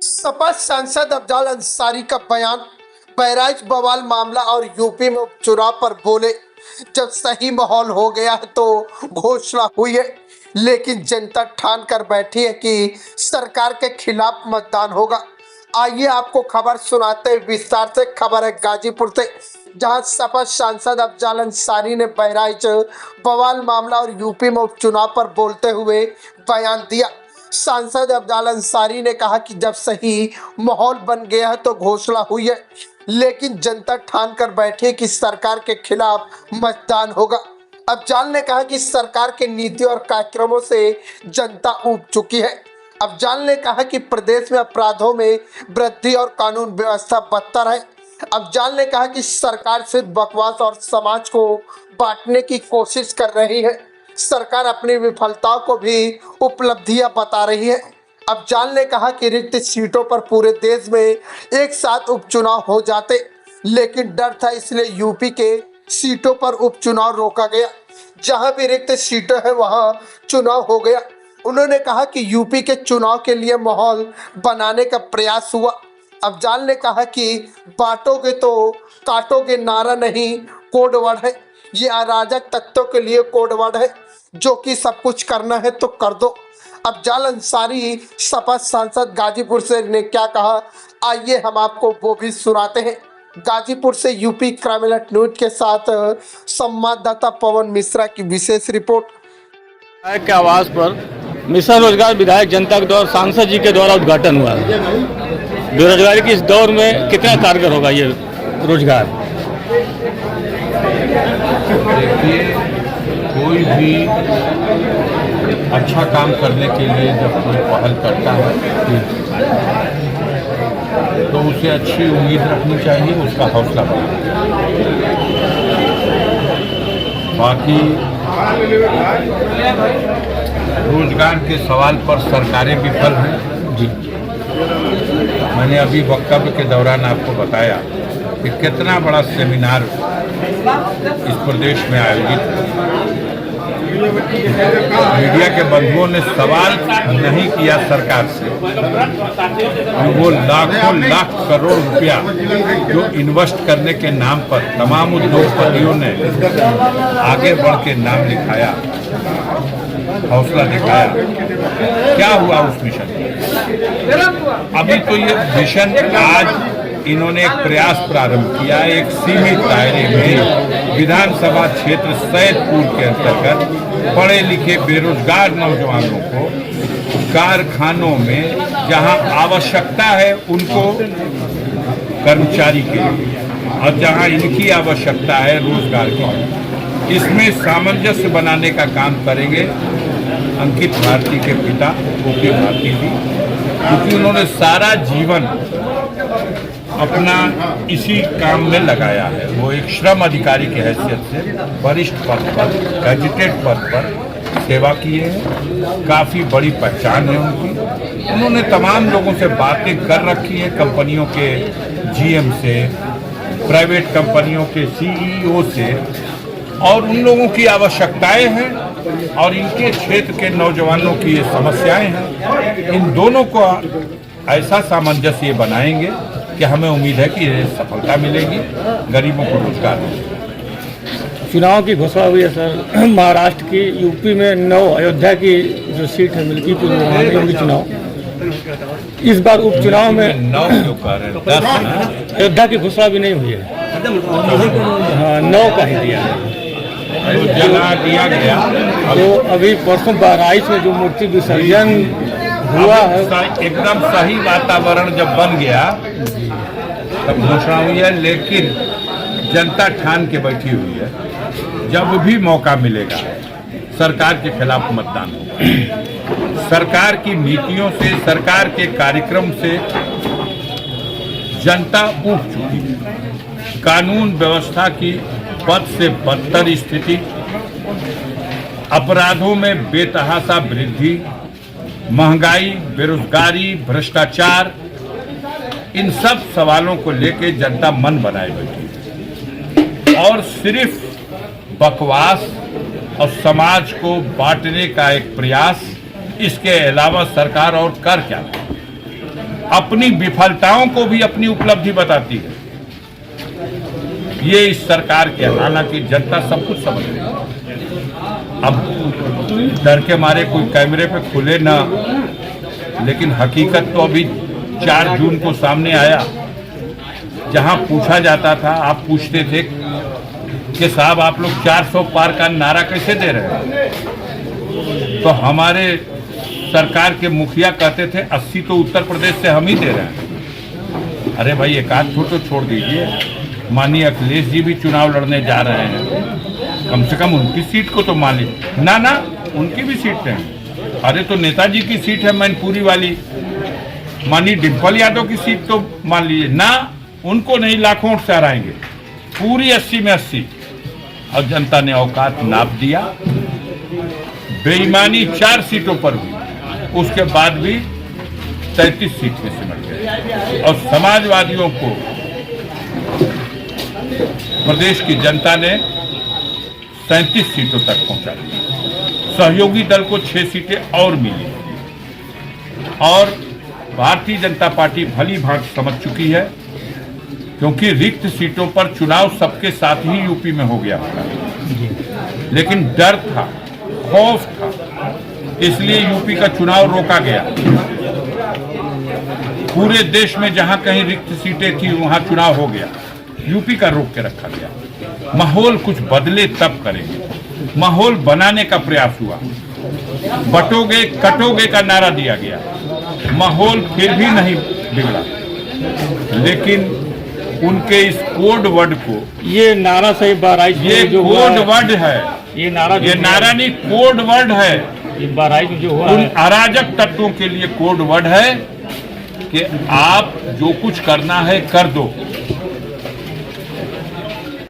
सपा सांसद अफजाल अंसारी का बयान, बहराइच बवाल मामला और यूपी में उपचुनाव पर बोले। जब सही माहौल हो गया है तो घोषणा हुई है, लेकिन जनता ठान कर बैठी है कि सरकार के खिलाफ मतदान होगा। आइए आपको खबर सुनाते हैं विस्तार से। खबर है गाजीपुर से, जहां सपा सांसद अफजाल अंसारी ने बहराइच बवाल मामला और यूपी में उपचुनाव पर बोलते हुए बयान दिया। सांसद अफजाल अंसारी ने कहा कि जब सही माहौल बन गया है तो घोषणा हुई है, लेकिन जनता ठान कर बैठी कि सरकार के खिलाफ मतदान होगा। अफजाल ने कहा कि सरकार के नीति और कार्यक्रमों से जनता ऊब चुकी है। अफजाल ने कहा कि प्रदेश में अपराधों में वृद्धि और कानून व्यवस्था बदतर है। अफजाल ने कहा कि सरकार सिर्फ बकवास और समाज को बांटने की कोशिश कर रही है। सरकार अपनी विफलताओं को भी उपलब्धियां बता रही है। अफजाल ने कहा कि रिक्त सीटों पर पूरे देश में एक साथ उपचुनाव हो जाते, लेकिन डर था, इसलिए यूपी के सीटों पर उपचुनाव रोका गया। जहां भी रिक्त सीटें हैं वहां चुनाव हो गया। उन्होंने कहा कि यूपी के चुनाव के लिए माहौल बनाने का प्रयास हुआ। अफजाल ने कहा कि बांटोगे तो काटोगे नारा नहीं, कोड वर्ड है। ये अराजक तत्वों के लिए कोड वर्ड है, जो कि सब कुछ करना है तो कर दो। अफजाल अंसारी सपा सांसद गाजीपुर से ने क्या कहा, आइए हम आपको वो भी सुनाते हैं। गाजीपुर से यूपी क्राइम अलर्ट न्यूज के साथ संवाददाता पवन मिश्रा की विशेष रिपोर्ट। विधायक के आवास पर मिशन रोजगार विधायक जनता के द्वारा सांसद जी के द्वारा उद्घाटन हुआ है। बेरोजगारी की इस दौर में कितना कारगर होगा ये रोजगार? देखिए, कोई भी अच्छा काम करने के लिए जब कोई पहल करता है तो उसे अच्छी उम्मीद रखनी चाहिए, उसका हौसला बढ़ाना। बाकी रोजगार के सवाल पर सरकारें विफल हैं जी। मैंने अभी वक्तव्य के दौरान आपको बताया कि कितना बड़ा सेमिनार इस प्रदेश में आयोजित है। मीडिया के बंधुओं ने सवाल नहीं किया सरकार से कि वो लाखों लाख करोड़ रुपया जो इन्वेस्ट करने के नाम पर तमाम उद्योगपतियों ने आगे बढ़ के नाम लिखाया, हौसला दिखाया, क्या हुआ उस मिशन? अभी तो ये मिशन आज इन्होंने एक प्रयास प्रारंभ किया, एक सीमित दायरे में विधानसभा क्षेत्र सैदपुर के अंतर्गत पढ़े लिखे बेरोजगार नौजवानों को कारखानों में जहां आवश्यकता है उनको कर्मचारी के और जहां इनकी आवश्यकता है रोजगार की, इसमें सामंजस्य बनाने का काम करेंगे अंकित भारती के पिता ओके भारती जी, क्योंकि उन्होंने सारा जीवन अपना इसी काम में लगाया है। वो एक श्रम अधिकारी की हैसियत से वरिष्ठ पद पर, गैजेटेड पद पर सेवा किए हैं। काफ़ी बड़ी पहचान है उनकी। उन्होंने तमाम लोगों से बातें कर रखी है, कंपनियों के जीएम से, प्राइवेट कंपनियों के सीईओ से, और उन लोगों की आवश्यकताएं हैं और इनके क्षेत्र के नौजवानों की ये समस्याएं हैं। इन दोनों को ऐसा सामंजस्य बनाएंगे कि हमें उम्मीद है कि सफलता मिलेगी, गरीबों को रोजगार मिलेगा। चुनाव की घोषणा हुई है सर, महाराष्ट्र की, यूपी में 9, अयोध्या की जो सीट है मिल्कीपुर में वहाँ होगी चुनाव। इस बार उपचुनाव में 9 क्यों कह रहे हैं? 10 ना? अयोध्या की घोषणा भी नहीं हुई है। हाँ, 9 का ही दिया है। तो जगह दिया गया। तो अभी परसों बहराइच में जो मूर्ति विसर्जन हुआ है, एकदम सही वातावरण जब बन गया तब घोषणा हुई है, लेकिन जनता ठान के बैठी हुई है जब भी मौका मिलेगा सरकार के खिलाफ मतदान होगा। सरकार की नीतियों से, सरकार के कार्यक्रम से जनता ऊब चुकी है। कानून व्यवस्था की बद से बदतर स्थिति, अपराधों में बेतहाशा वृद्धि, महंगाई, बेरोजगारी, भ्रष्टाचार, इन सब सवालों को लेकर जनता मन बनाए बैठी है और सिर्फ बकवास और समाज को बांटने का एक प्रयास, इसके अलावा सरकार और कर क्या? अपनी विफलताओं को भी अपनी उपलब्धि बताती है। ये इस सरकार के, हालांकि जनता सब कुछ समझ रही है। अब डर के मारे कोई कैमरे पे खुले ना, लेकिन हकीकत तो अभी 4 जून को सामने आया, जहां पूछा जाता था, आप पूछते थे कि साहब आप लोग 400 पार का नारा कैसे दे रहे हैं, तो हमारे सरकार के मुखिया कहते थे 80 तो उत्तर प्रदेश से हम ही दे रहे हैं। अरे भाई एक आध तो छोड़ दीजिए, माननीय अखिलेश जी भी चुनाव लड़ने जा रहे हैं, कम से कम उनकी सीट को तो मान लीजिए। ना उनकी भी सीट है, अरे तो नेताजी की सीट है मैनपुरी वाली, माननीय डिम्पल यादव की सीट तो मान लीजिए ना, उनको नहीं लाखों वोट से हराएंगे, पूरी 80 में 80। और जनता ने औकात नाप दिया, बेईमानी 4 सीटों पर हुई, उसके बाद भी 33 सीट में सिमट गए और समाजवादियों को प्रदेश की जनता ने 37 सीटों तक पहुंचा दिया। सहयोगी दल को 6 सीटें और मिली और भारतीय जनता पार्टी भली भांति समझ चुकी है, क्योंकि रिक्त सीटों पर चुनाव सबके साथ ही यूपी में हो गया था, लेकिन डर था, खौफ था, इसलिए यूपी का चुनाव रोका गया। पूरे देश में जहां कहीं रिक्त सीटें थी वहां चुनाव हो गया, यूपी का रोक के रखा गया। माहौल कुछ बदले तब करेंगे, माहौल बनाने का प्रयास हुआ, बटोगे कटोगे का नारा दिया गया, माहौल फिर भी नहीं बिगड़ा, लेकिन उनके इस कोड वर्ड को, ये नारा सही बहराइच, ये कोड वर्ड है, ये नारा नहीं कोड वर्ड है, ये बहराइच में जो हुआ उन है, अराजक तत्वों के लिए कोड वर्ड है कि आप जो कुछ करना है कर दो,